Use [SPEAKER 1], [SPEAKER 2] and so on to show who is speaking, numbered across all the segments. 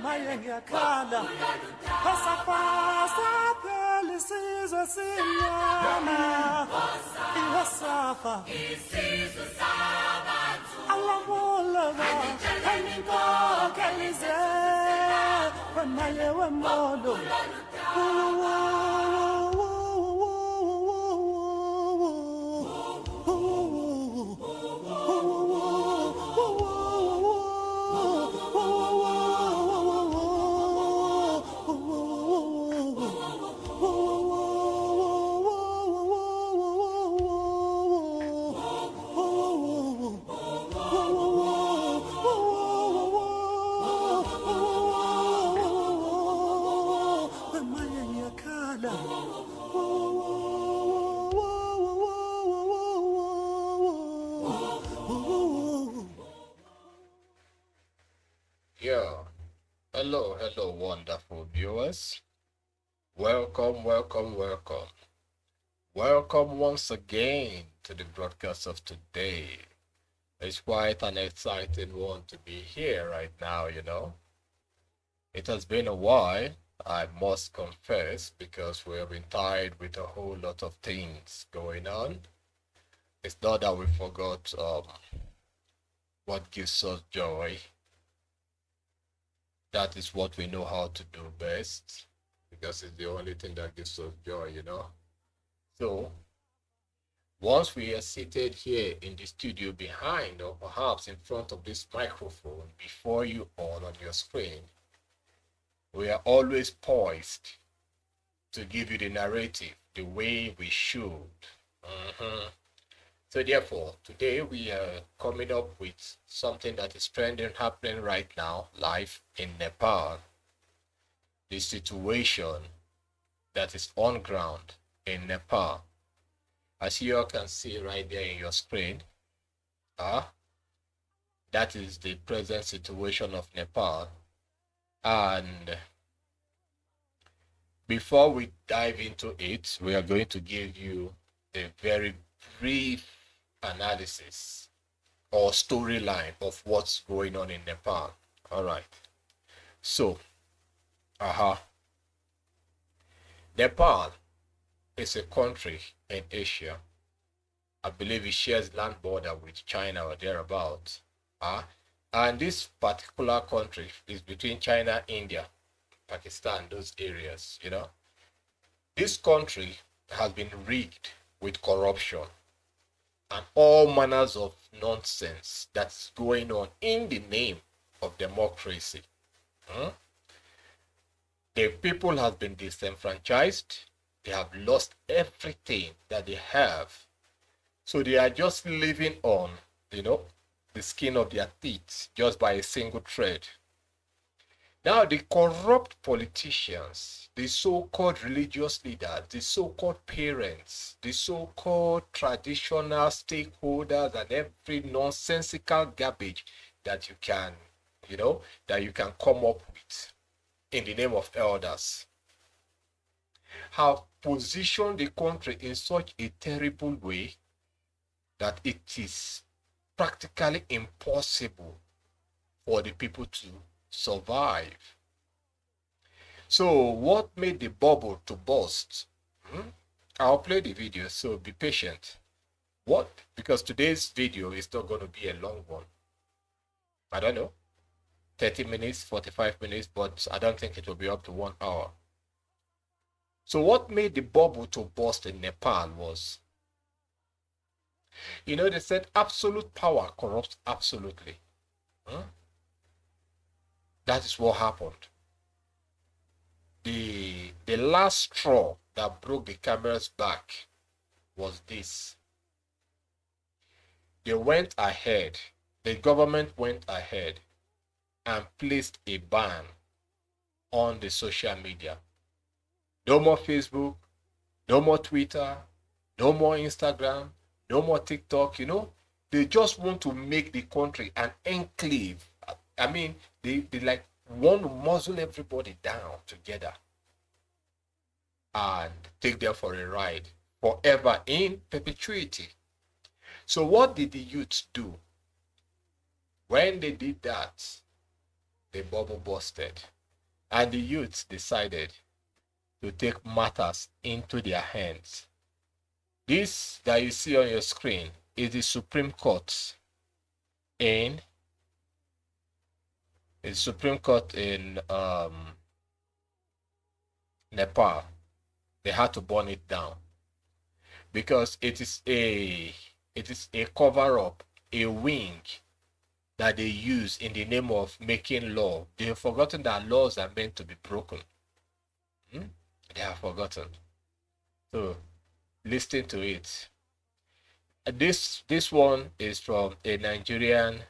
[SPEAKER 1] ngiyakhala wasafasa phela isizwe simnyama iwasafa isizwe sabantu alamulaba anibokalize wemaye wemolo
[SPEAKER 2] Yeah, hello, wonderful viewers. Welcome, welcome, welcome. Welcome once again to the broadcast of today. It's quite an exciting one to be here right now, you know. It has been a while, I must confess, because we have been tired with a whole lot of things going on. It's not that we forgot what gives us joy. That is what we know how to do best, because it's the only thing that gives us joy, you know. So, once we are seated here in the studio behind, or perhaps in front of this microphone before you all on your screen, we are always poised to give you the narrative the way we should. So therefore, today we are coming up with something that is trending, happening right now, live in Nepal. The situation that is on ground in Nepal. As you all can see right there in your screen, that is the present situation of Nepal. And before we dive into it, we are going to give you a very brief analysis or storyline of what's going on in Nepal. All right. So, Nepal is a country in Asia. I believe it shares land border with China or thereabouts. And this particular country is between China, India, Pakistan, those areas, you know. This country has been rigged with corruption and all manners of nonsense that's going on in the name of democracy. The people have been disenfranchised. They have lost everything that they have. So they are just living on, you know, the skin of their teeth just by a single thread. Now, the corrupt politicians, the so-called religious leaders, the so-called parents, the so-called traditional stakeholders, and every nonsensical garbage that you can, you know, that you can come up with in the name of elders, have positioned the country in such a terrible way that it is practically impossible for the people to survive. So what made the bubble to burst? I'll play the video, so be patient. What? Because today's video is not going to be a long one. I don't know, 30 minutes, 45 minutes, but I don't think it will be up to 1 hour. So what made the bubble to burst in Nepal was, you know, they said absolute power corrupts absolutely. That is what happened. The last straw that broke the camel's back was this. They went ahead, the government went ahead and placed a ban on the social media. No more Facebook, no more Twitter, no more Instagram, no more TikTok, you know. They just want to make the country an enclave. I mean, they like want to muzzle everybody down together and take them for a ride forever in perpetuity. So what did the youths do? When they did that, the bubble busted. And the youths decided to take matters into their hands. This that you see on your screen is the Supreme Court in Nepal. They had to burn it down because it is a cover-up, a wing that they use in the name of making law. They have forgotten that laws are meant to be broken. They have forgotten. So listen to it. This one is from a Nigerian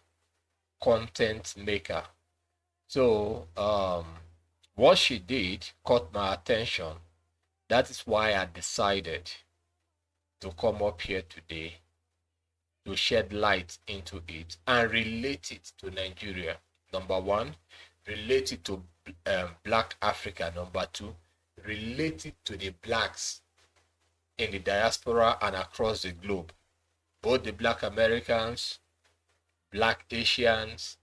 [SPEAKER 2] content maker. So what she did caught my attention. That is why I decided to come up here today to shed light into it and relate it to Nigeria. Number one, relate it to Black Africa. Number two, relate it to the blacks in the diaspora and across the globe. Both the Black Americans, Black Asians,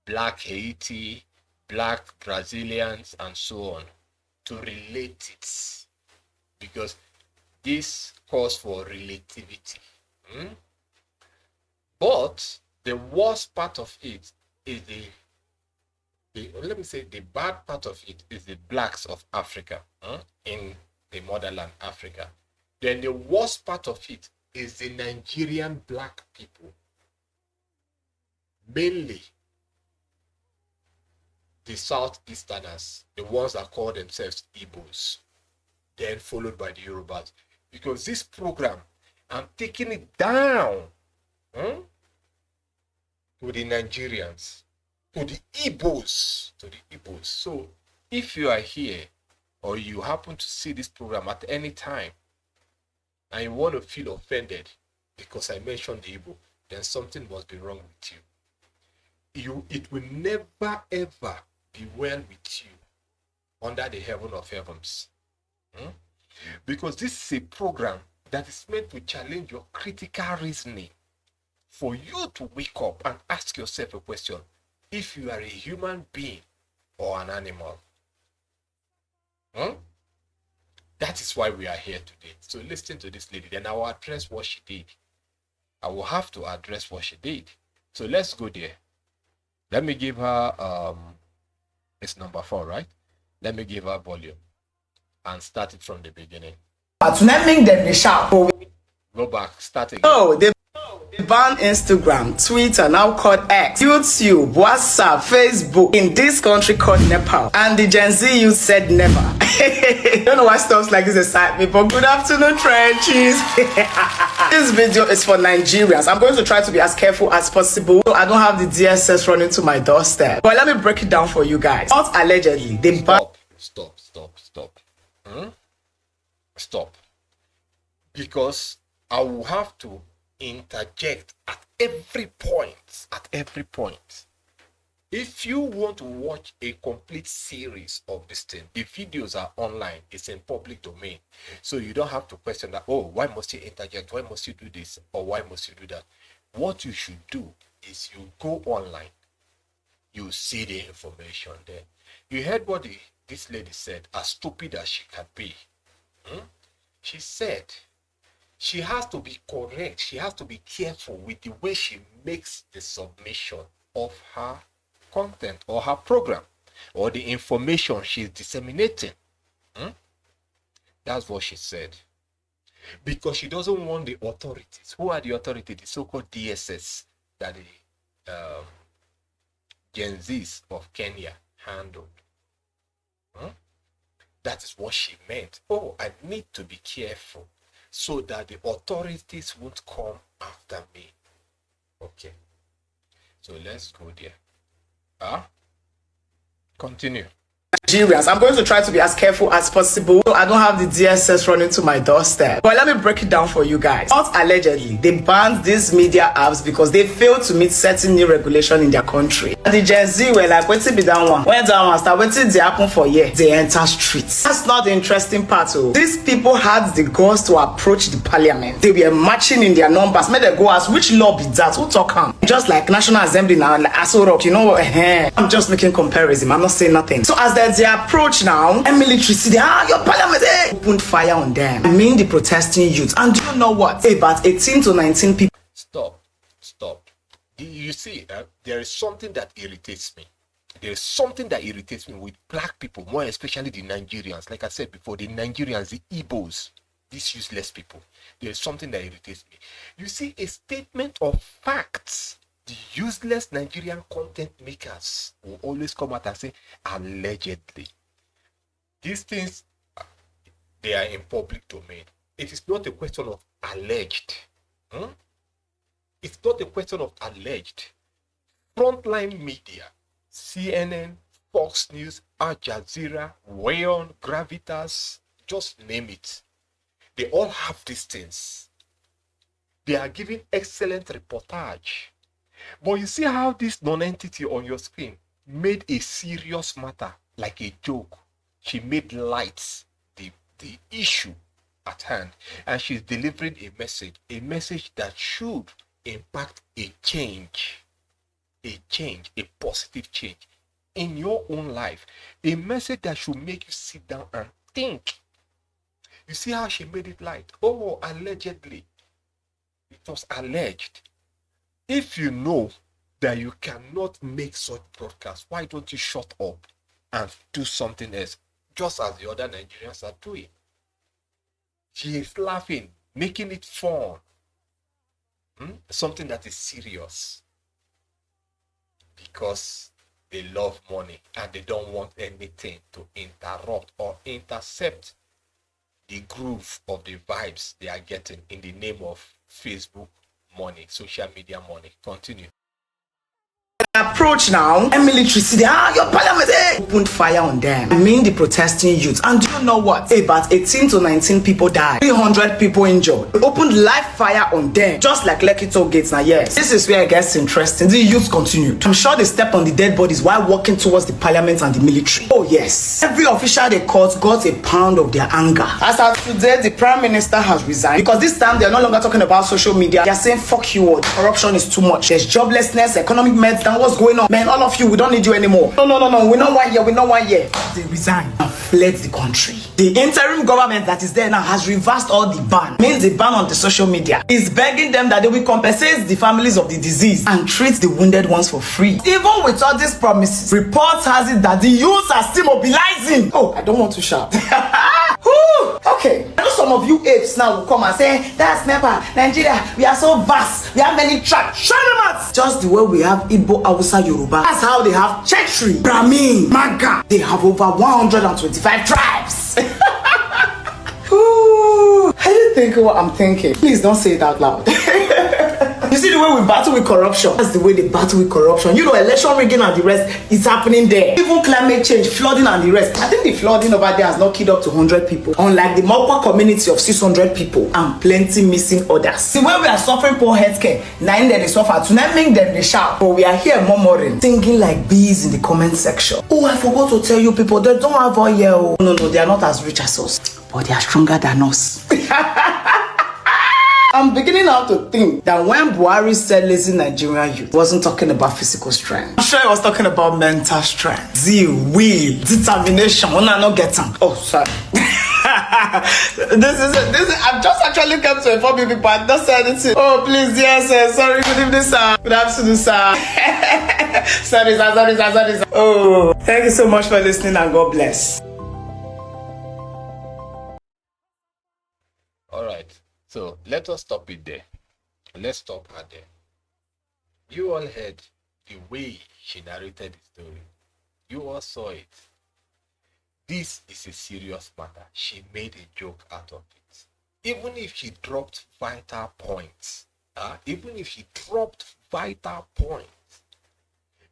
[SPEAKER 2] Black Haiti, Black Brazilians, and so on, to relate it. Because this calls for relativity. But the worst part of it is the bad part of it is the blacks of Africa, in the motherland Africa. Then the worst part of it is the Nigerian black people, mainly the Southeasterners, the ones that call themselves Igbos, then followed by the Yorubas. Because this program, I'm taking it down to the Nigerians, to the Igbos, So if you are here or you happen to see this program at any time and you want to feel offended because I mentioned the Igbo, then something must be wrong with you. It will never ever be well with you under the heaven of heavens. Because this is a program that is meant to challenge your critical reasoning, for you to wake up and ask yourself a question: if you are a human being or an animal. That is why we are here today. So listen to this lady, then I will address what she did. I will have to address what she did. So let's go there. Let me give her it's number 4, right? Let me give her volume and start it from the beginning. Go back, start again.
[SPEAKER 3] Oh, they banned Instagram, Twitter, now called X, YouTube, WhatsApp, Facebook in this country called Nepal. And the Gen Z youth said never. I don't know why stuff like this excite me, but good afternoon, trenches. This video is for Nigerians. I'm going to try to be as careful as possible so I don't have the DSS running to my doorstep. But let me break it down for you guys. Not allegedly, they banned.
[SPEAKER 2] Stop. Stop. Because I will have to interject at every point. If you want to watch a complete series of this thing, the videos are online, it's in public domain, so you don't have to question that, oh, why must you interject, why must you do this, or why must you do that. What you should do is you go online, you see the information there. You heard what this lady said, as stupid as she can be. She said she has to be correct. She has to be careful with the way she makes the submission of her content or her program or the information she's disseminating. That's what she said. Because she doesn't want the authorities. Who are the authorities? The so-called DSS that the Gen Zs of Kenya handled. That is what she meant. Oh, I need to be careful so that the authorities won't come after me. Okay. So let's go there. Continue.
[SPEAKER 3] Nigerians, I'm going to try to be as careful as possible so I don't have the DSS running to my doorstep. But let me break it down for you guys. Not allegedly, they banned these media apps because they failed to meet certain new regulation in their country. And the Gen Z were like, wait till be that one. When that one start, wait till they happen for year, they enter streets. That's not the interesting part. These people had the guts to approach the parliament. They were marching in their numbers. Made them go ask, which law be that? Who talk on? Just like National Assembly now, like Aso Rock, you know what? I'm just making comparison. I'm not saying nothing. So as the their approach now, and military see your parliament opened fire on them. I mean the protesting youth. And do you know what? About 18 to 19 people.
[SPEAKER 2] Stop. You see, there is something that irritates me. There is something that irritates me with black people, more especially the Nigerians. Like I said before, the Nigerians, the Igbos, these useless people. There is something that irritates me. You see, a statement of facts. The useless Nigerian content makers will always come out and say, allegedly. These things, they are in public domain. It is not a question of alleged. It's not a question of alleged. Frontline media, CNN, Fox News, Al Jazeera, Wayon, Gravitas, just name it. They all have these things. They are giving excellent reportage. But you see how this non-entity on your screen made a serious matter like a joke. She made light the issue at hand, and she's delivering a message that should impact a positive change in your own life, a message that should make you sit down and think. You see how she made it light? Oh, allegedly. It was alleged. If you know that you cannot make such broadcasts, why don't you shut up and do something else, just as the other Nigerians are doing? She is laughing, making it fun. Something that is serious. Because they love money and they don't want anything to interrupt or intercept the groove of the vibes they are getting in the name of Facebook money, social media money. Continue.
[SPEAKER 3] Approach now, and military see your parliament opened fire on them. I mean the protesting youth. And do you know what? About 18 to 19 people died, 300 people injured. They opened live fire on them, just like Lekki toll gates. Now yes, this is where it gets interesting. The youth continued. I'm sure they stepped on the dead bodies while walking towards the parliament and the military. Oh yes, every official they caught got a pound of their anger. As of today, the prime minister has resigned because this time they're no longer talking about social media. They're saying fuck you all, corruption is too much, there's joblessness, economic meltdown. What's going on? Man, all of you, we don't need you anymore. No. We're not 1 year. They resigned and fled the country. The interim government that is there now has reversed all the ban. Means the ban on the social media is begging them that they will compensate the families of the disease and treat the wounded ones for free. Even with all these promises, reports has it that the youths are still mobilizing. Oh, I don't want to shout. Okay, I know some of you apes now will come and say, that's Nepal, Nigeria, we are so vast, we have many tribes. Shut them out! Just the way we have Igbo, Hausa, Yoruba. That's how they have Chetri, Brahmin, Maga. They have over 125 tribes. I didn't think what I'm thinking. Please don't say it out loud. You see the way we battle with corruption? That's the way they battle with corruption. You know, election rigging and the rest is happening there. Even climate change, flooding and the rest. I think the flooding over there has not killed up to 100 people. Unlike the Mokwa community of 600 people and plenty missing others. The way we are suffering poor healthcare, 9 they suffer, to not make them they shout. But we are here murmuring, singing like bees in the comment section. Oh, I forgot to tell you people, they don't have all year. Oh. No, they are not as rich as us. But they are stronger than us. I'm beginning now to think that when Buhari said lazy Nigerian youth, he wasn't talking about physical strength. I'm sure he was talking about mental strength. Zeal, will, determination. When I not get them. Oh, sorry. this is I've just actually come to inform you people. I don't say anything. Oh, please, yes, sir. Sorry, good evening, sir. Good afternoon, sir. sorry, sir. Oh, thank you so much for listening and God bless.
[SPEAKER 2] All right. So let us stop it there. Let's stop her there. You all heard the way she narrated the story. You all saw it. This is a serious matter. She made a joke out of it. Even if she dropped vital points,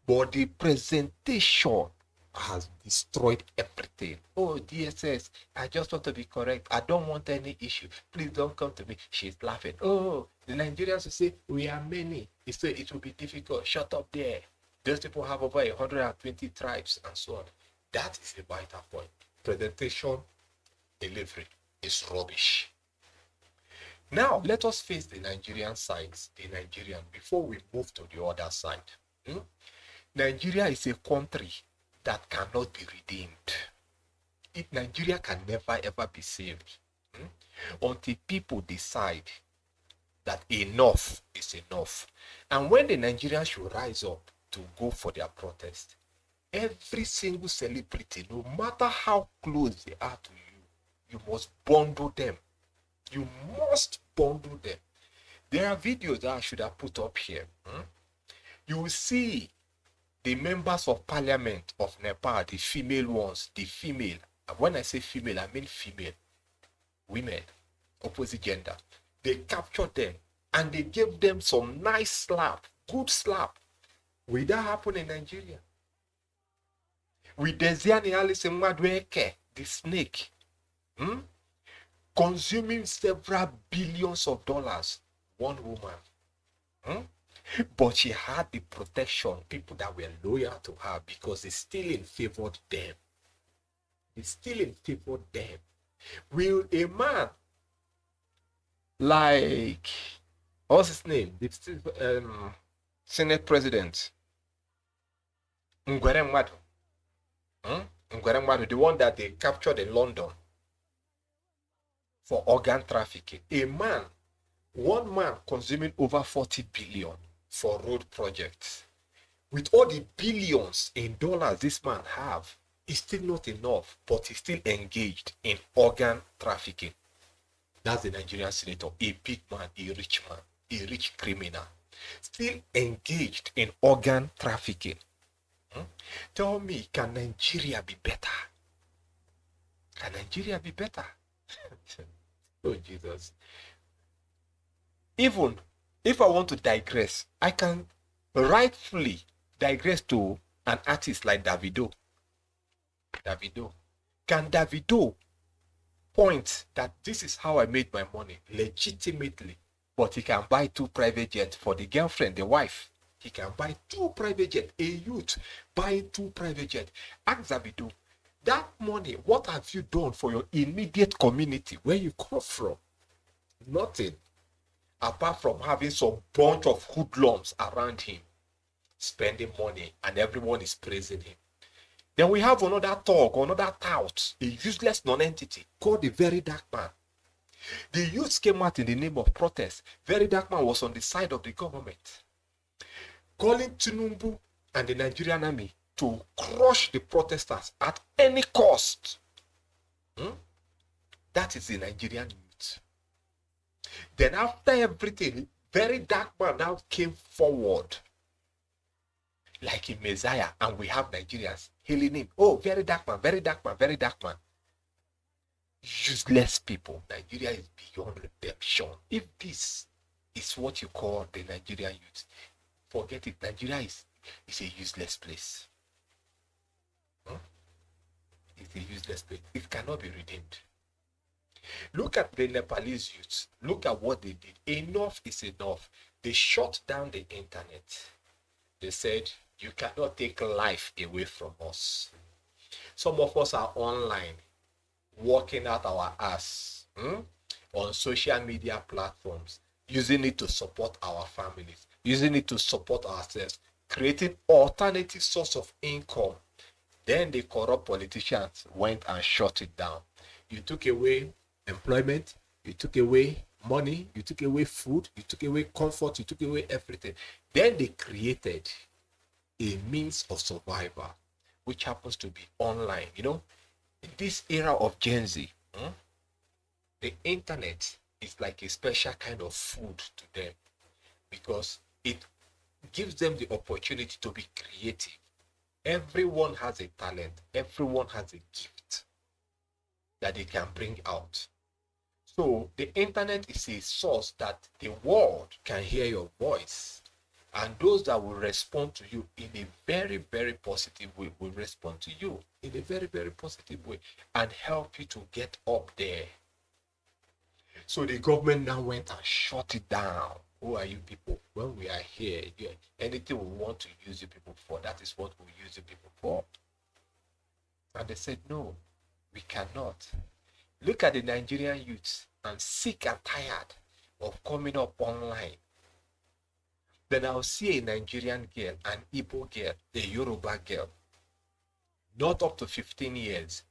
[SPEAKER 2] but the presentation has destroyed everything. Oh, DSS, I just want to be correct. I don't want any issue. Please don't come to me. She's laughing. Oh, the Nigerians will say, we are many. So it will be difficult. Shut up there. Those people have over 120 tribes and so on. That is a vital point. Presentation, delivery is rubbish. Now, let us face the Nigerian sides, before we move to the other side. Nigeria is a country that cannot be redeemed. Nigeria can never ever be saved until people decide that enough is enough. And when the Nigerians should rise up to go for their protest, every single celebrity, no matter how close they are to you, you must bundle them. You must bundle them. There are videos that I should have put up here. You will see the members of parliament of Nepal, the female ones, the female. When I say female, I mean female. Women, opposite gender. They captured them and they gave them some nice slap, good slap. Will that happen in Nigeria? With Desiani Alice Mwadweke, the snake, consuming several billions of dollars, one woman. But she had the protection, people that were loyal to her because they still in favored them. They still in favored them. Will a man like, what's his name? The Senate President, Ngwere Mwadu, the one that they captured in London for organ trafficking. One man consuming over 40 billion for road projects. With all the billions in dollars this man have, it's still not enough, but he's still engaged in organ trafficking. That's the Nigerian senator, a big man, a rich criminal, still engaged in organ trafficking. Tell me, can Nigeria be better? Can Nigeria be better? Oh, Jesus. Even if I want to digress, I can rightfully digress to an artist like Davido. Can Davido point that this is how I made my money legitimately, but he can buy 2 private jets for the girlfriend, the wife? He can buy 2 private jets. A youth buying 2 private jets. Ask Davido, that money, what have you done for your immediate community where you come from? Nothing. Apart from having some bunch of hoodlums around him, spending money, and everyone is praising him. Then we have another talk, another tout, a useless non-entity called the Very Dark Man. The youth came out in the name of protest. Very Dark Man was on the side of the government, calling Tinubu and the Nigerian army to crush the protesters at any cost. That is the Nigerian youth. Then after everything, Very Dark Man now came forward like a messiah, and we have Nigerians hailing him. Oh, Very Dark Man, Very Dark Man, Very Dark Man. Useless people. Nigeria is beyond redemption. If this is what you call the Nigerian youth, forget it. Nigeria is a useless place. It's a useless place. It cannot be redeemed. Look at the Nepalese youth. Look at what they did. Enough is enough. They shut down the internet. They said, you cannot take life away from us. Some of us are online, working out our ass on social media platforms, using it to support our families, using it to support ourselves, creating alternative source of income. Then the corrupt politicians went and shut it down. You took away employment, you took away money, you took away food, you took away comfort, you took away everything. Then they created a means of survival, which happens to be online. You know, in this era of Gen Z, the internet is like a special kind of food to them because it gives them the opportunity to be creative. Everyone has a talent, everyone has a gift that they can bring out. So the internet is a source that the world can hear your voice, and those that will respond to you in a very, very positive way will respond to you in a very, very positive way and help you to get up there. So the government now went and shut it down. Who are you people? When we are here, anything we want to use you people for, that is what we use you people for. And they said, no, we cannot. Look at the Nigerian youths and sick and tired of coming up online. Then I'll see a Nigerian girl, an Igbo girl, a Yoruba girl not up to 15 years,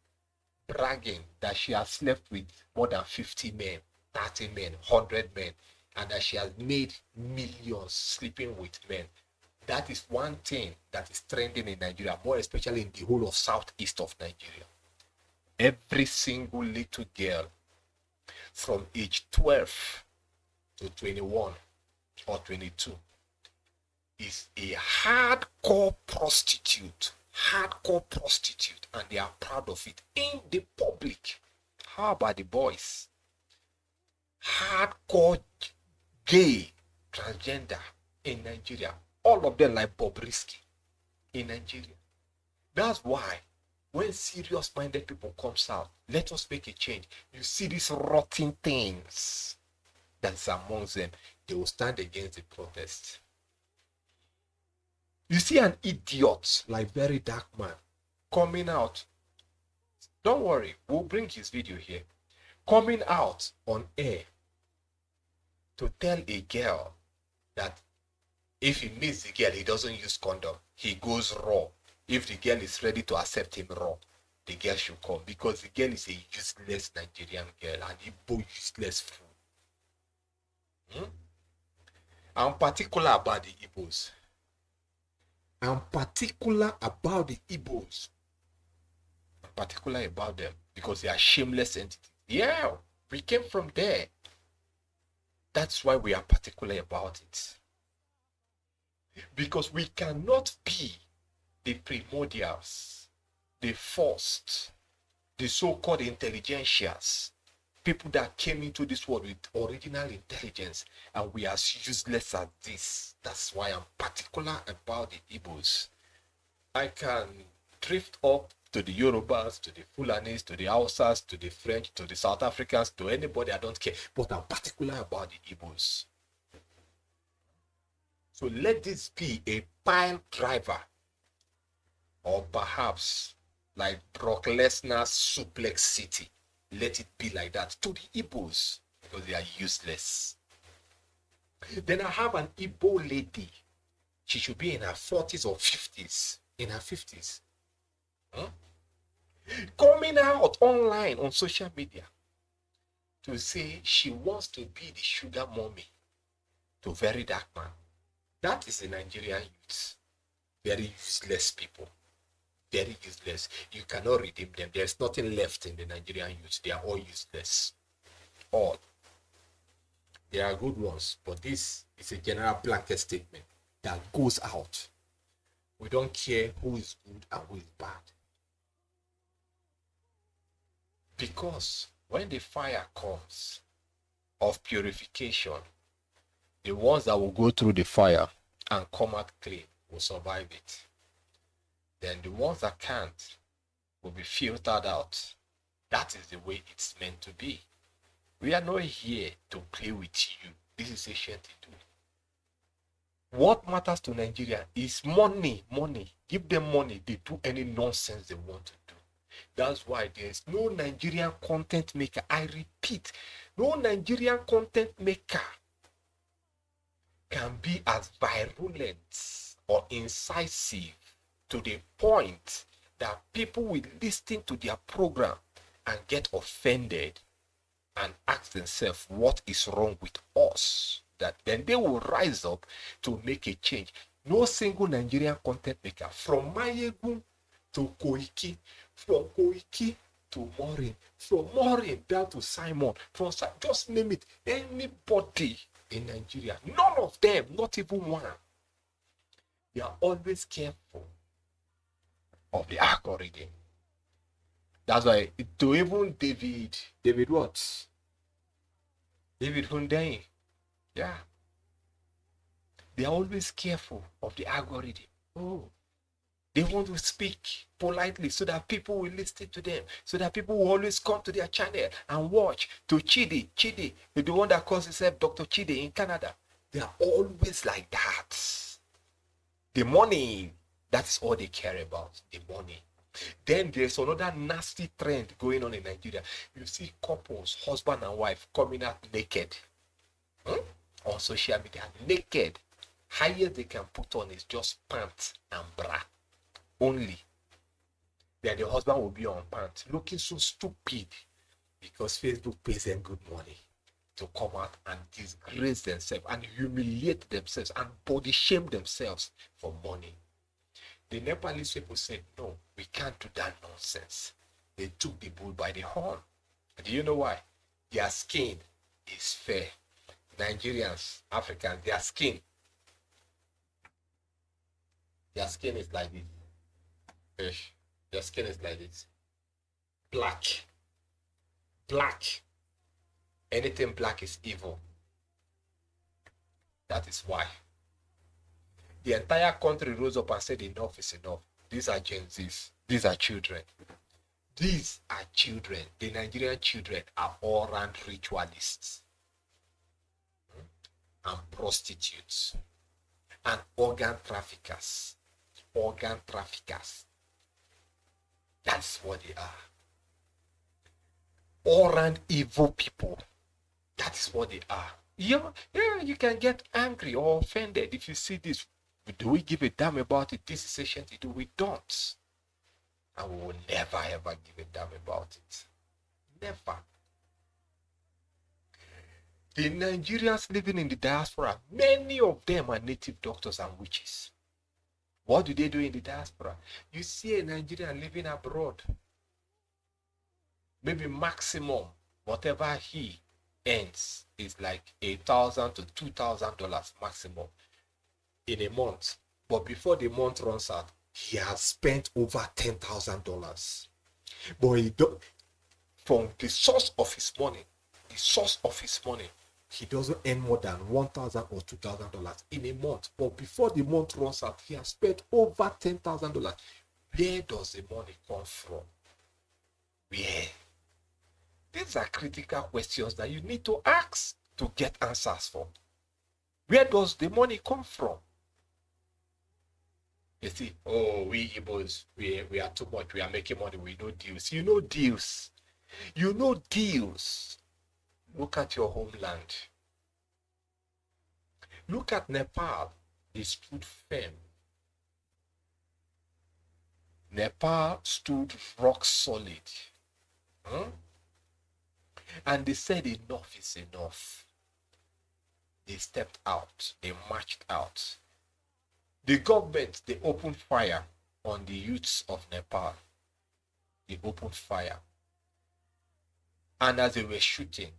[SPEAKER 2] bragging that she has slept with more than 50 men, 30 men, 100 men, and that she has made millions sleeping with men. That is one thing that is trending in Nigeria, more especially in the whole of southeast of Nigeria. Every single little girl from age 12 to 21 or 22 is a hardcore prostitute, and they are proud of it in the public. How about the boys? Hardcore gay, transgender in Nigeria. All of them like Bobrisky in Nigeria. That's why when serious-minded people comes out, let us make a change. You see these rotten things that's amongst them, they will stand against the protest. You see an idiot like Very Dark Man coming out. Don't worry, we'll bring his video here. Coming out on air to tell a girl that if he meets the girl, he doesn't use condom. He goes raw. If the girl is ready to accept him raw, the girl should come, because the girl is a useless Nigerian girl, and Igbo useless fool. I'm particular about the Igbos. I'm particular about them because they are shameless entities. Yeah, we came from there. That's why we are particular about it. Because we cannot be the primordials, the first, the so-called intelligentias, people that came into this world with original intelligence, and we are as useless as this. That's why I'm particular about the Igbos. I can drift up to the Yorubas, to the Fulanis, to the Hausas, to the French, to the South Africans, to anybody, I don't care. But I'm particular about the Igbos. So let this be a pile driver, or perhaps like Brock Lesnar's Suplex City. Let it be like that to the Igbos, because they are useless. Then I have an Igbo lady. She should be in her 40s or 50s. In her 50s. Coming out online on social media to say she wants to be the sugar mommy to Very Dark Man. That is the Nigerian youth. Very useless people. Very useless. You cannot redeem them. There's nothing left in the Nigerian youth. They are all useless. All. There are good ones, but this is a general blanket statement that goes out. We don't care who is good and who is bad. Because when the fire comes of purification, the ones that will go through the fire and come out clean will survive it. Then the ones that can't will be filtered out. That is the way it's meant to be. We are not here to play with you. This is ancient Hindu. What matters to Nigeria is money. Money. Give them money. They do any nonsense they want to do. That's why there's no Nigerian content maker. I repeat, no Nigerian content maker can be as virulent or incisive to the point that people will listen to their program and get offended and ask themselves what is wrong with us. That then they will rise up to make a change. No single Nigerian content maker, from Mayegun to Koiki, from Koiki to Maureen, from Maureen down to Simon, from just name it, anybody in Nigeria, none of them, not even one. They are always careful of the algorithm. That's why to even David what? David Hundein. Yeah. They are always careful of the algorithm. Oh. They want to speak politely so that people will listen to them, so that people will always come to their channel and watch. To Chidi, the one that calls himself Dr. Chidi in Canada. They are always like that. The money, that's all they care about, the money. Then there's another nasty trend going on in Nigeria. You see couples, husband and wife, coming out naked on social media, naked. Highest they can put on is just pants and bra only. Then the husband will be on pants, looking so stupid because Facebook pays them good money to come out and disgrace themselves and humiliate themselves and body shame themselves for money. The Nepalese people said, no, we can't do that nonsense. They took the bull by the horn. Do you know why? Their skin is fair. Nigerians, Africans, their skin is like this. Their skin is like this. Black. Anything black is evil. That is why. The entire country rose up and said, enough is enough. These are Gen Zs. These are children. These are children. The Nigerian children are all round ritualists and prostitutes and organ traffickers. That's what they are. All round evil people. That is what they are. Yeah, you can get angry or offended if you see this. Do we give a damn about it? This is ancient. We don't. And we will never ever give a damn about it. Never. The Nigerians living in the diaspora, many of them are native doctors and witches. What do they do in the diaspora? You see a Nigerian living abroad, maybe maximum, whatever he earns is like $1,000 to $2,000 maximum in a month. But before the month runs out, he has spent over $10,000. But he don't, from the source of his money, he doesn't earn more than $1,000 or $2,000 in a month. But before the month runs out, he has spent over $10,000. Where does the money come from? Where? These are critical questions that you need to ask to get answers for. Where does the money come from? You see, oh, we Igbos, we are too much, we are making money, we know deals. You know deals. Look at your homeland. Look at Nepal. They stood firm. Nepal stood rock solid. And they said enough is enough. They stepped out. They marched out. The government, they opened fire on the youths of Nepal. They opened fire. And as they were shooting,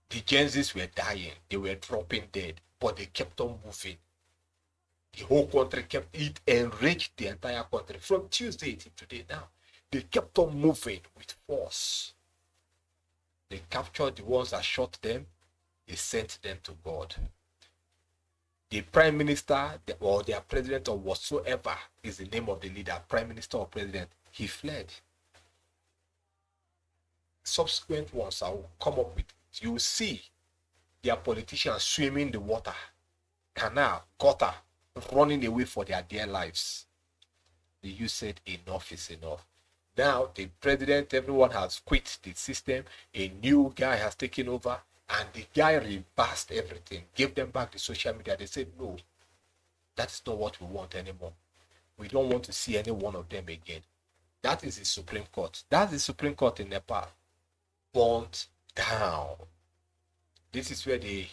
[SPEAKER 2] the Gen Zs were dying. They were dropping dead. But they kept on moving. The whole country it enraged the entire country. From Tuesday to today now, they kept on moving with force. They captured the ones that shot them. They sent them to God. The prime minister or their president or whatsoever is the name of the leader, prime minister or president, he fled. Subsequent ones I will come up with. You will see their politicians swimming the water, canal, gutter, running away for their dear lives. The youth said enough is enough. Now the president, everyone has quit the system. A new guy has taken over. And the guy reversed everything, gave them back the social media. They said, no, that's not what we want anymore. We don't want to see any one of them again. That is the Supreme Court. That's the Supreme Court in Nepal. Burnt down. This is where they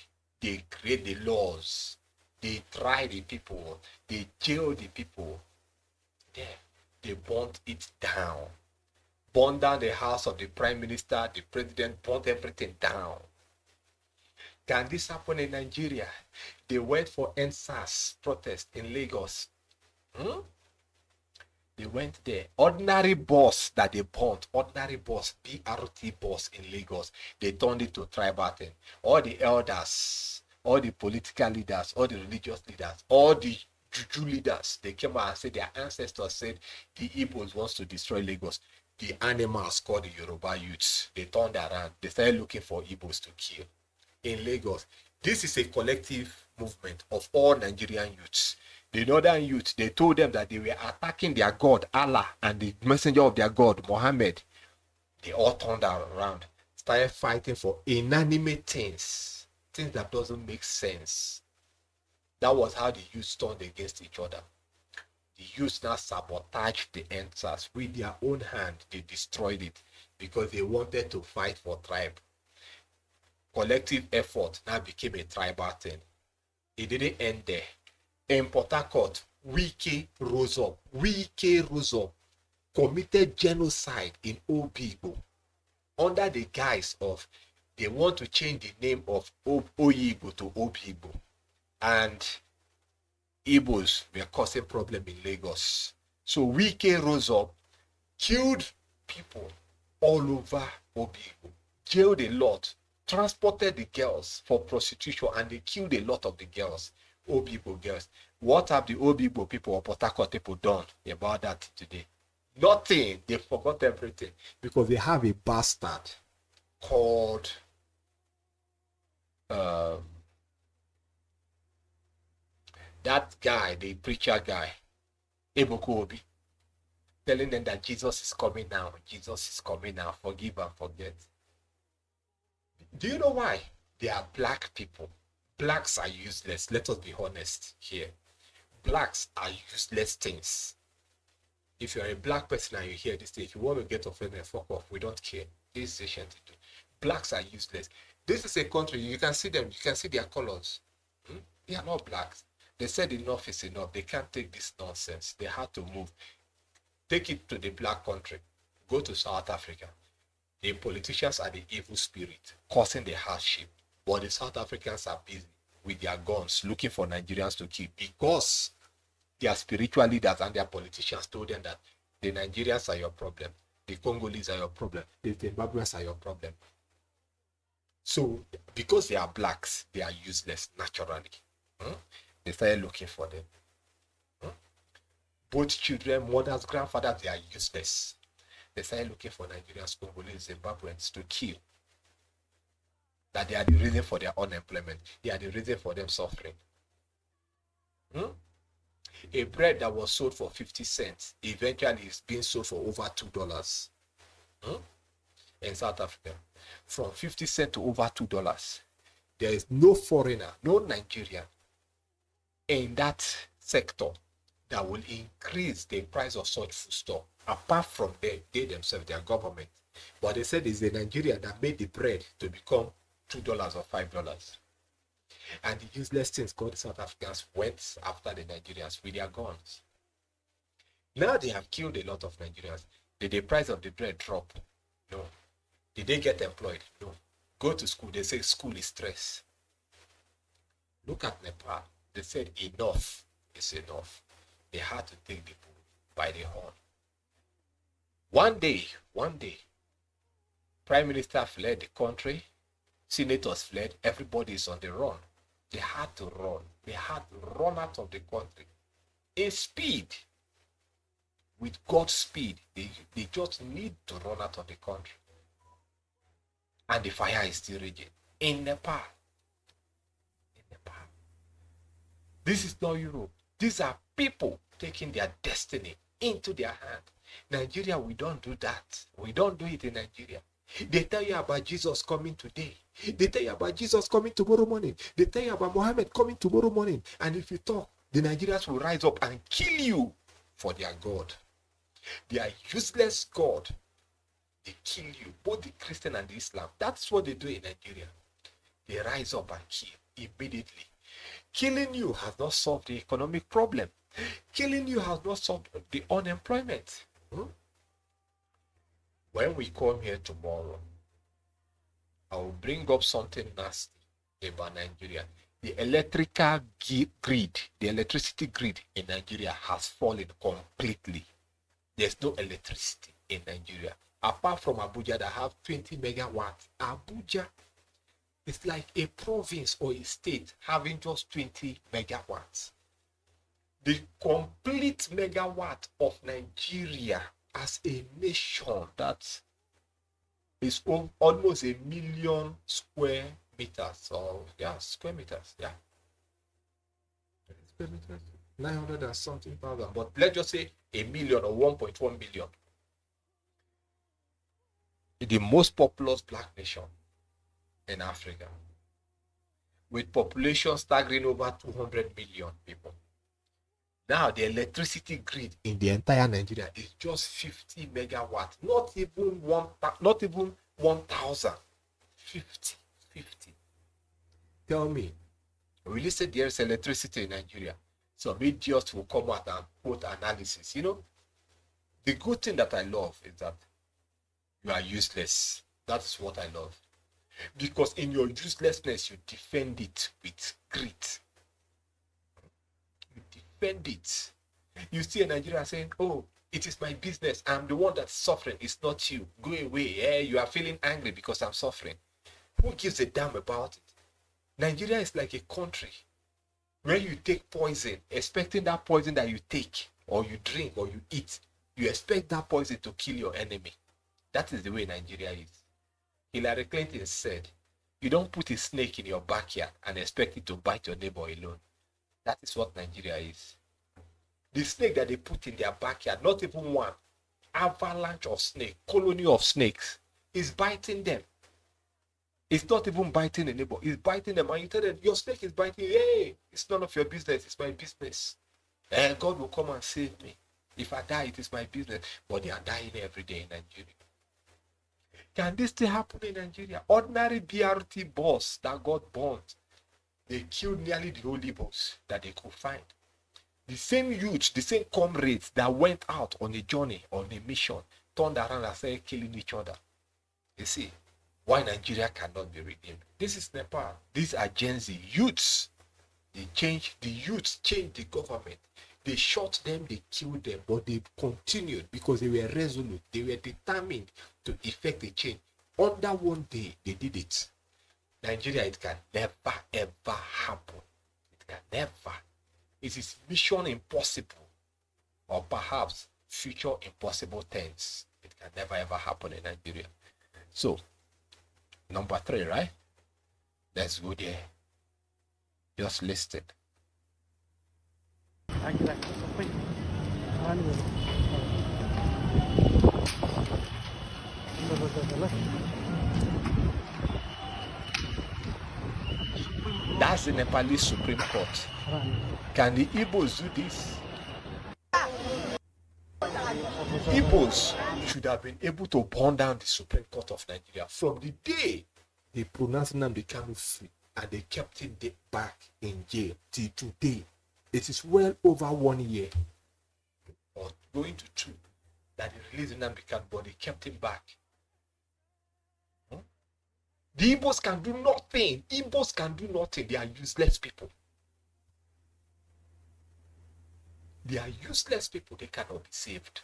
[SPEAKER 2] create the laws. They try the people. They jail the people. There, they burnt it down. Burned down the house of the prime minister, the president, burnt everything down. Can this happen in Nigeria? They went for NSAS protest in Lagos. They went there. Ordinary bus that they burnt, ordinary bus, BRT bus in Lagos, they turned it to tribal thing. All the elders, all the political leaders, all the religious leaders, all the juju leaders, they came out and said their ancestors said the Igbos wants to destroy Lagos. The animals called the Yoruba youths, they turned around. They started looking for Igbos to kill. In Lagos, this is a collective movement of all Nigerian youths. The northern youth, they told them that they were attacking their God, Allah, and the messenger of their God, Muhammad. They all turned around, started fighting for inanimate things that doesn't make sense. That was how the youth turned against each other. The youth now sabotaged the answers with their own hand. They destroyed it because they wanted to fight for tribe. Collective effort now became a tribal thing. It didn't end there. In Port Harcourt, Wike rose up, committed genocide in Obibo under the guise of they want to change the name of Oyibo to Obibo. And Igbos were causing problem in Lagos. So Wike rose up, killed people all over Obibo, jailed a lot, transported the girls for prostitution, and they killed a lot of the girls, Obibo girls. What have the Obibo people or Port Harcourt people done about that today? Nothing. They forgot everything because they have a bastard called that guy, the preacher guy, Ebuku Obi, telling them that Jesus is coming now. Jesus is coming now. Forgive and forget. Do you know why? They are black people. Blacks are useless. Let us be honest here. Blacks are useless things. If you're a black person and you hear this thing, if you want to get offended, fuck off. We don't care. This is a shame to do. Blacks are useless. This is a country, you can see them, you can see their colors. They are not blacks. They said enough is enough. They can't take this nonsense. They had to move. Take it to the black country. Go to South Africa. The politicians are the evil spirit causing the hardship. But the South Africans are busy with their guns looking for Nigerians to kill because their spiritual leaders and their politicians told them that the Nigerians are your problem. The Congolese are your problem. The Zimbabweans are your problem. So because they are blacks, they are useless naturally. They started looking for them. Both children, mothers, grandfathers, they are useless. They started looking for Nigerians, Congolese, Zimbabweans to kill. That they are the reason for their unemployment. They are the reason for them suffering. A bread that was sold for 50 cents eventually is being sold for over $2 in South Africa. From 50 cents to over $2. There is no foreigner, no Nigerian in that sector that will increase the price of such foodstuff apart from they themselves, their government. But they said it's the Nigerian that made the bread to become $2 or $5. And the useless things called the South Africans went after the Nigerians with their guns. Now they have killed a lot of Nigerians. Did the price of the bread drop? No. Did they get employed? No. Go to school. They say school is stress. Look at Nepal. They said enough is enough. They had to take the bull by the horn. One day, Prime Minister fled the country. Senators fled. Everybody is on the run. They had to run. They had to run out of the country. In speed. With God's speed. They just need to run out of the country. And the fire is still raging. In Nepal. This is not Europe. These are people taking their destiny into their hand. Nigeria, we don't do that. We don't do it in Nigeria. They tell you about Jesus coming today. They tell you about Jesus coming tomorrow morning. They tell you about Muhammad coming tomorrow morning. And if you talk, the Nigerians will rise up and kill you for their God. Their useless God. They kill you, both the Christian and the Islam. That's what they do in Nigeria. They rise up and kill immediately. Killing you has not solved the economic problem. Killing you has not solved the unemployment. When we come here tomorrow, I will bring up something nasty about Nigeria. The electrical grid, the electricity grid in Nigeria has fallen completely. There's no electricity in Nigeria. Apart from Abuja that have 20 megawatts. Abuja is like a province or a state having just 20 megawatts. The complete megawatt of Nigeria as a nation, that is almost 1 million square meters. Or square meters. Square meters. 900 and something thousand. But let's just say 1 million or 1.1 million. The most populous black nation in Africa, with population staggering over 200 million people. Now the electricity grid in the entire Nigeria is just 50 megawatt, not even 1,000. 50. Tell me, will you say there's electricity in Nigeria? Some idiots will come out and quote analysis. The good thing that I love is that you are useless. That's what I love. Because in your uselessness, you defend it with grit. You defend it. You see a Nigerian saying, oh, it is my business. I'm the one that's suffering. It's not you. Go away. You are feeling angry because I'm suffering. Who gives a damn about it? Nigeria is like a country where you take poison, expecting that poison that you take or you drink or you eat, you expect that poison to kill your enemy. That is the way Nigeria is. Hillary Clinton said, you don't put a snake in your backyard and expect it to bite your neighbor alone. That is what Nigeria is. The snake that they put in their backyard, not even one, avalanche of snakes, colony of snakes, is biting them. It's not even biting the neighbor, it's biting them. And you tell them, your snake is biting you. Hey, it's none of your business, it's my business. And God will come and save me. If I die, it is my business. But they are dying every day in Nigeria. Can this still happen in Nigeria? Ordinary BRT bus that got burnt, they killed nearly the whole Igbos that they could find. The same youth, the same comrades that went out on a journey, on a mission, turned around and started killing each other. You see, why Nigeria cannot be redeemed. This is Nepal. These are Gen Z youths. The youths changed the government. They shot them, they killed them, but they continued because they were resolute. They were determined to effect a change. Under one day, they did it. Nigeria, it can never, ever happen. It can never. It is mission impossible, or perhaps future impossible tense. It can never, ever happen in Nigeria. So, number 3, right? Let's go there. Just list it. That's the Nepalese Supreme Court. Can the Igbos do this? Igbos should have been able to burn down the Supreme Court of Nigeria from the day they pronounced Nnamdi Kanu free and they kept him back in jail till today. It is well over 1 year or going to 2 that they released Nnamdi Kanu, but they kept him back. The Igbos can do nothing. Igbos can do nothing. They are useless people. They are useless people. They cannot be saved.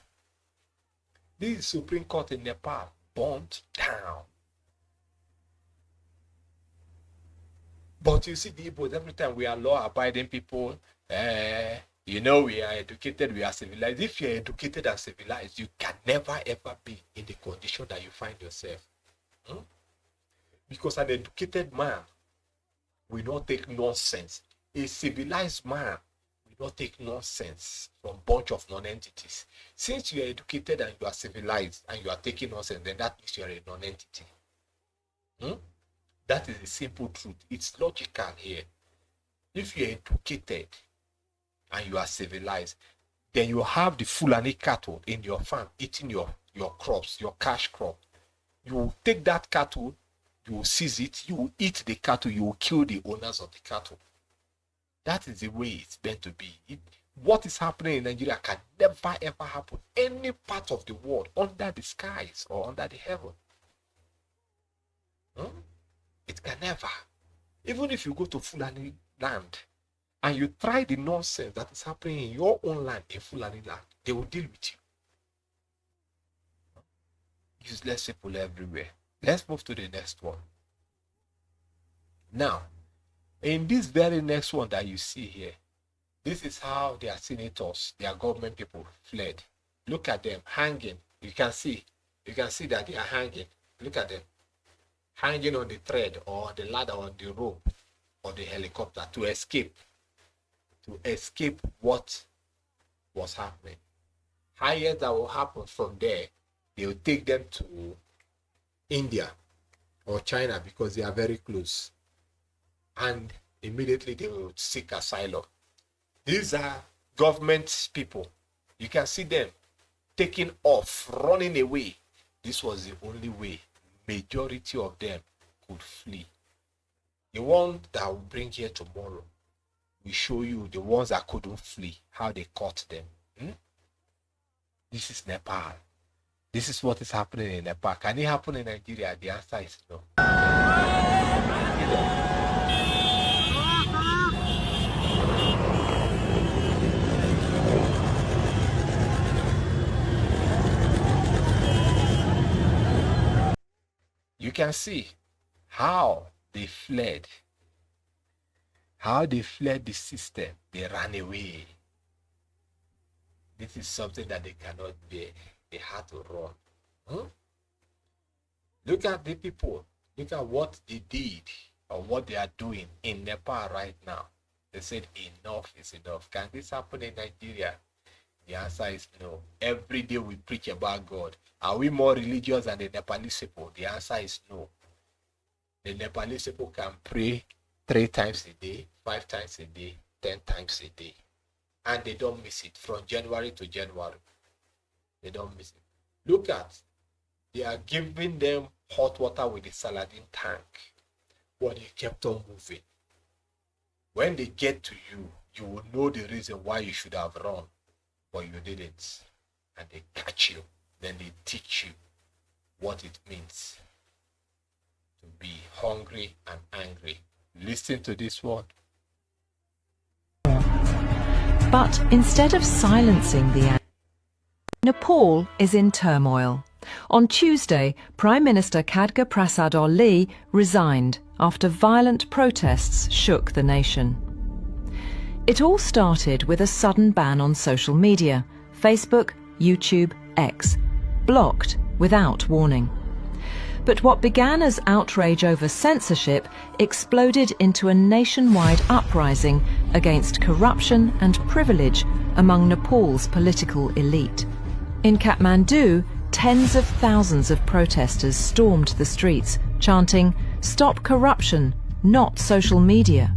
[SPEAKER 2] This Supreme Court in Nepal burnt down. But you see, the Igbos, every time we are law-abiding people, we are educated, we are civilized. If you are educated and civilized, you can never ever be in the condition that you find yourself. Because an educated man will not take nonsense. A civilized man will not take nonsense from a bunch of non-entities. Since you are educated and you are civilized and you are taking nonsense, then that means you are a non-entity. That is the simple truth. It's logical here. If you are educated and you are civilized, then you have the Fulani cattle in your farm eating your crops, your cash crop. You will take that cattle, you will seize it, you will eat the cattle, you will kill the owners of the cattle. That is the way it's meant to be. What is happening in Nigeria can never ever happen any part of the world under the skies or under the heaven. It can never. Even if you go to Fulani land and you try the nonsense that is happening in your own land, in Fulani land, they will deal with you. Useless people everywhere. Let's move to the next one. Now, in this very next one that you see here, this is how their senators, their government people fled. Look at them hanging. You can see that they are hanging. Look at them hanging on the thread or the ladder on the rope or the helicopter to escape what was happening. Highest that will happen from there, they will take them to India or China because they are very close, and immediately they will seek asylum. These are government people. You can see them taking off, running away. This was the only way majority of them could flee. The one that I will bring here tomorrow will show you the ones that couldn't flee, how they caught them. This is Nepal. This is what is happening in Nepal. Can it happen in Nigeria? The answer is no. You can see how they fled. How they fled the system. They ran away. This is something that they cannot bear. They had to run. Look at the people. Look at what they did or what they are doing in Nepal right now. They said enough is enough. Can this happen in Nigeria? The answer is no. Every day we preach about God. Are we more religious than the Nepalese people? The answer is no. The Nepalese people can pray 3 times a day, 5 times a day, 10 times a day. And they don't miss it from January to January. They don't miss it. Look at, they are giving them hot water with a saladin tank. But they kept on moving. When they get to you, you will know the reason why you should have run. But you didn't. And they catch you. Then they teach you what it means to be hungry and angry. Listen to this one.
[SPEAKER 4] But instead of silencing the anger, Nepal is in turmoil. On Tuesday, Prime Minister Khadga Prasad Oli resigned after violent protests shook the nation. It all started with a sudden ban on social media, Facebook, YouTube, X, blocked without warning. But what began as outrage over censorship exploded into a nationwide uprising against corruption and privilege among Nepal's political elite. In Kathmandu, tens of thousands of protesters stormed the streets, chanting, "Stop corruption, not social media."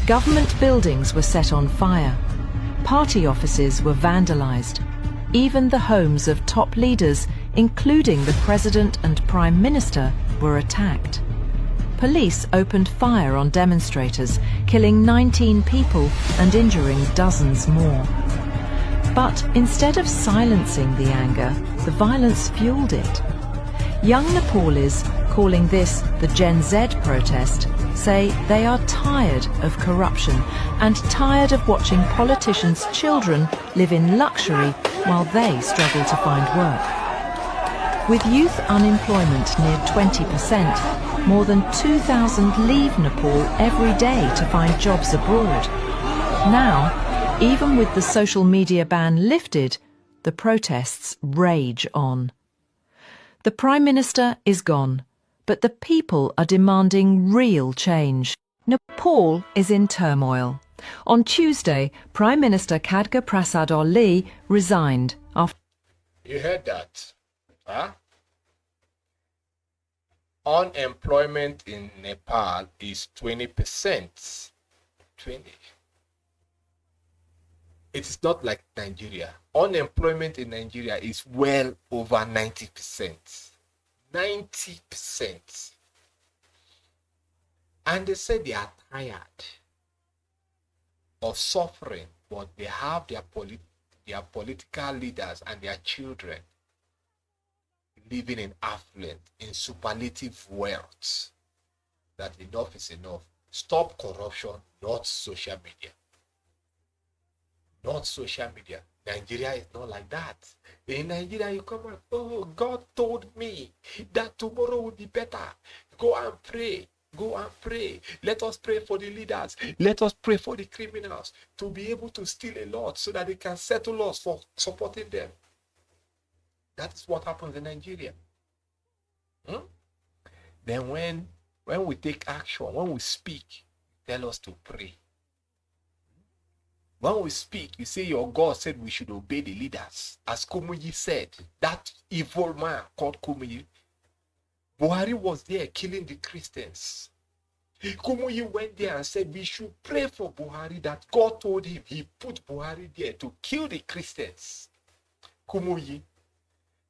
[SPEAKER 4] Government buildings were set on fire. Party offices were vandalized. Even the homes of top leaders, including the President and Prime Minister, were attacked. Police opened fire on demonstrators, killing 19 people and injuring dozens more. But instead of silencing the anger, the violence fueled it. Young Nepalis, calling this the Gen Z protest, say they are tired of corruption and tired of watching politicians' children live in luxury while they struggle to find work. With youth unemployment near 20%, more than 2,000 leave Nepal every day to find jobs abroad. Now, even with the social media ban lifted, the protests rage on. The Prime Minister is gone, but the people are demanding real change. Nepal is in turmoil. On Tuesday, Prime Minister Khadga Prasad Oli resigned after...
[SPEAKER 2] You heard that? Huh? Unemployment in Nepal is 20%. 20. It is not like Nigeria. Unemployment in Nigeria is well over 90%. 90%. And they say they are tired of suffering, but they have their political leaders and their children living in affluent, in superlative wealth. That enough is enough. Stop corruption, not social media. Not social media. Nigeria is not like that. In Nigeria, you come and, oh, God told me that tomorrow will be better. Go and pray. Go and pray. Let us pray for the leaders. Let us pray for the criminals to be able to steal a lot so that they can settle us for supporting them. That is what happens in Nigeria. Then when we take action, when we speak, tell us to pray. When we speak, you say your God said we should obey the leaders. As Kumuyi said, that evil man called Kumuyi, Buhari was there killing the Christians. Kumuyi went there and said we should pray for Buhari, that God told him he put Buhari there to kill the Christians. Kumuyi.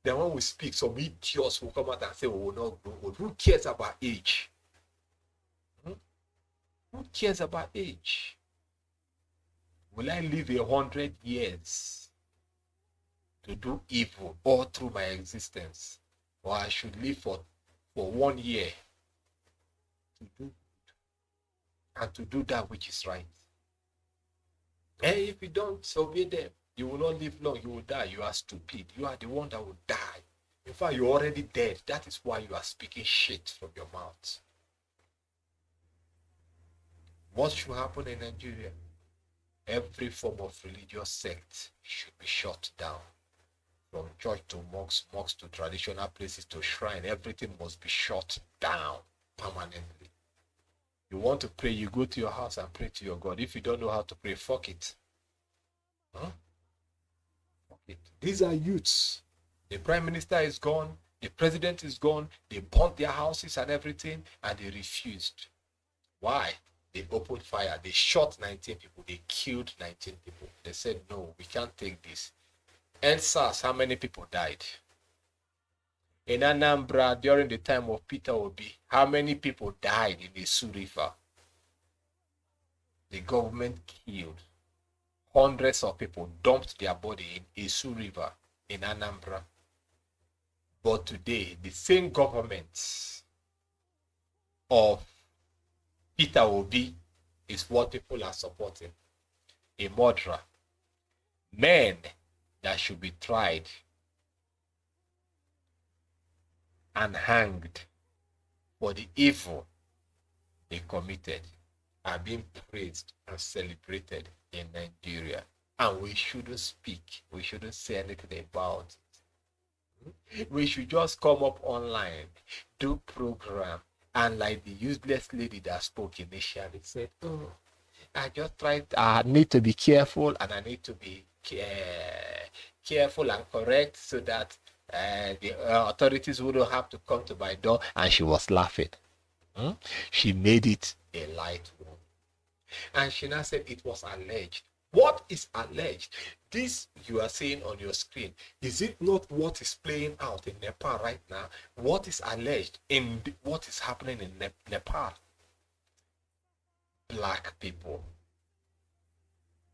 [SPEAKER 2] Then when we speak, some idiots will come out and say, oh, no, who cares about age? Who cares about age? Will I live 100 years to do evil all through my existence? Or I should live for 1 year to do and to do that which is right. And if you don't obey them, you will not live long. You will die. You are stupid. You are the one that will die. In fact, you're already dead. That is why you are speaking shit from your mouth. What should happen in Nigeria? Every form of religious sect should be shut down. From church to mosques, mosques to traditional places to shrine, everything must be shut down permanently. You want to pray, you go to your house and pray to your God. If you don't know how to pray, fuck it. Fuck it. These are youths. The prime minister is gone. The president is gone. They burnt their houses and everything, and they refused. Why? They opened fire. They shot 19 people. They killed 19 people. They said, no, we can't take this. And SARS, how many people died? In Anambra, during the time of Peter Obi, how many people died in the Sioux River? The government killed. Hundreds of people dumped their body in Sioux River in Anambra. But today, the same government of Peter Obi is what people are supporting. A murderer. Men that should be tried and hanged for the evil they committed are being praised and celebrated in Nigeria. And we shouldn't speak. We shouldn't say anything about it. We should just come up online, do program, and like the useless lady that spoke initially said, oh, I need to be careful, and I need to be careful and correct so that the authorities wouldn't have to come to my door. And she was laughing. She made it a light one. And she now said it was alleged. What is alleged? This you are seeing on your screen, is it not what is playing out in Nepal right now? What is alleged in what is happening in Nepal? Black people.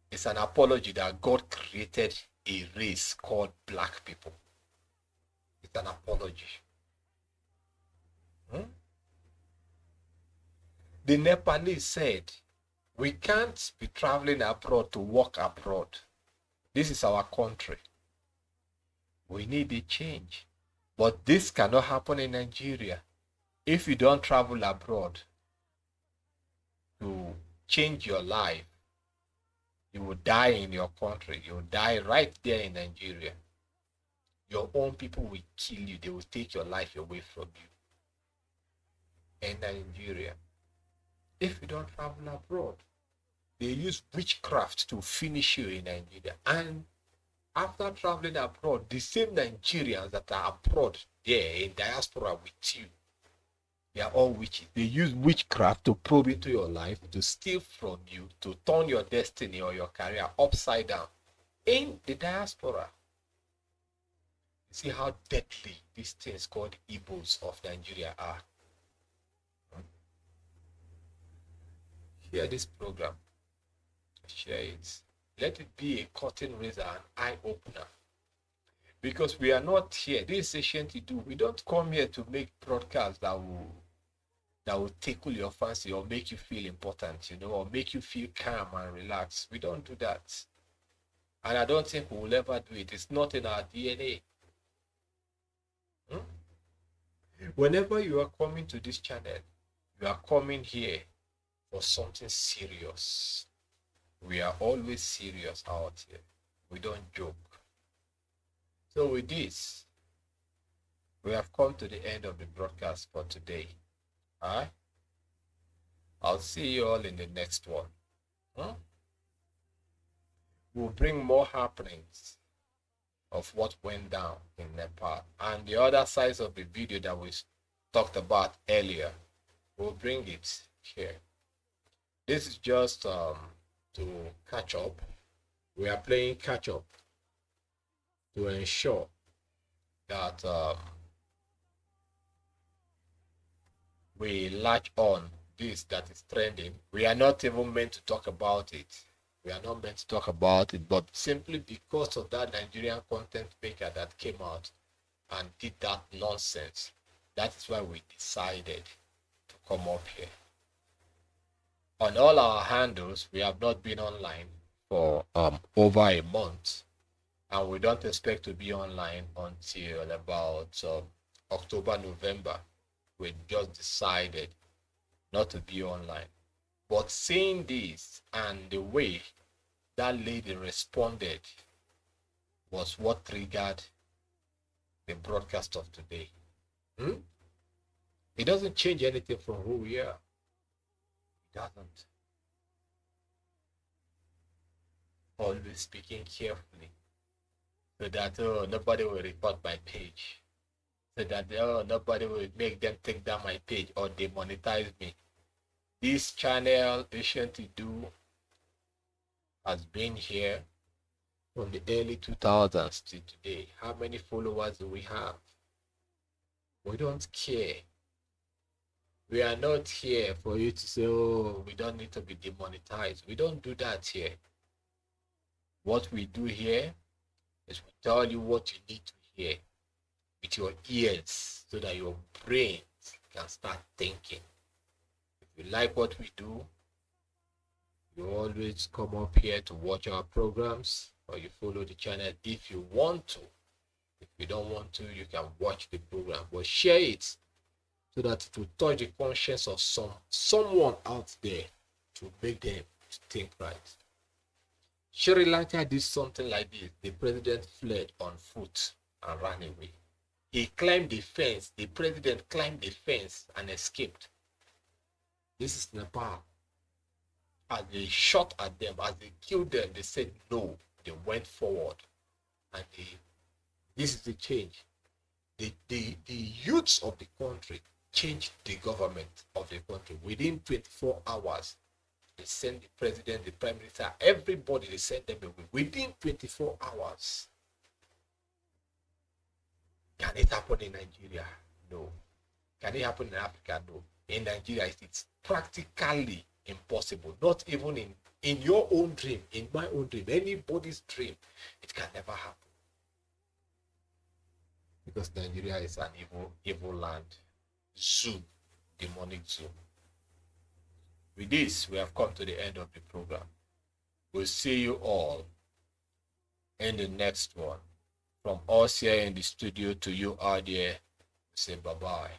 [SPEAKER 2] It's an apology that God created a race called black people. It's an apology. The Nepalese said, we can't be traveling abroad to work abroad. This is our country. We need a change. But this cannot happen in Nigeria. If you don't travel abroad to change your life, you will die in your country. You will die right there in Nigeria. Your own people will kill you. They will take your life away from you in Nigeria. If you don't travel abroad, they use witchcraft to finish you in Nigeria. And after traveling abroad, the same Nigerians that are abroad there in diaspora with you, they are all witches. They use witchcraft to probe into your life, to steal from you, to turn your destiny or your career upside down in the diaspora. You see how deadly these things called evils of Nigeria are. Share this program. Share it. Let it be a curtain raiser, an eye opener. Because we are not here. This is Ancient Do. We don't come here to make broadcasts that will tickle your fancy or make you feel important, or make you feel calm and relaxed. We don't do that. And I don't think we will ever do it. It's not in our DNA. Whenever you are coming to this channel, you are coming here for something serious. We are always serious out here. We don't joke. So with this, we have come to the end of the broadcast for today. Alright? I'll see you all in the next one. We'll bring more happenings of what went down in Nepal. And the other sides of the video that we talked about earlier, we'll bring it here. This is just to catch up. We are playing catch up to ensure that we latch on this that is trending. We are not even meant to talk about it. We are not meant to talk about it, but simply because of that Nigerian content maker that came out and did that nonsense, that is why we decided to come up here. On all our handles, we have not been online for over a month, and we don't expect to be online until about October, November. We just decided not to be online. But seeing this and the way that lady responded was what triggered the broadcast of today. It doesn't change anything from who we are. It doesn't. Always speaking carefully so that nobody will report my page. So that nobody will make them take down my page or demonetize me. This channel, Asian to Do, has been here from the early 2000s to today. How many followers do we have? We don't care. We are not here for you to say, oh, we don't need to be demonetized. We don't do that here. What we do here is we tell you what you need to hear with your ears so that your brains can start thinking. If you like what we do, you always come up here to watch our programs, or you follow the channel if you want to. If you don't want to, you can watch the program, but share it so that it will touch the conscience of someone out there to make them think right. Sri Lanka did something like this. The president fled on foot and ran away. He climbed the fence. The president climbed the fence and escaped. This is Nepal. As they shot at them, as they killed them, they said no. They went forward. And this is the change. The youths of the country changed the government of the country. Within 24 hours, they sent the president, the prime minister, everybody, they sent them away. Within 24 hours. Can it happen in Nigeria? No. Can it happen in Africa? No. In Nigeria, it's practically impossible. Not even in your own dream, in my own dream, anybody's dream, it can never happen. Because Nigeria is an evil land. Zoo, demonic zoo. With this, we have come to the end of the program. We'll see you all in the next one. From us here in the studio to you out there, say bye-bye.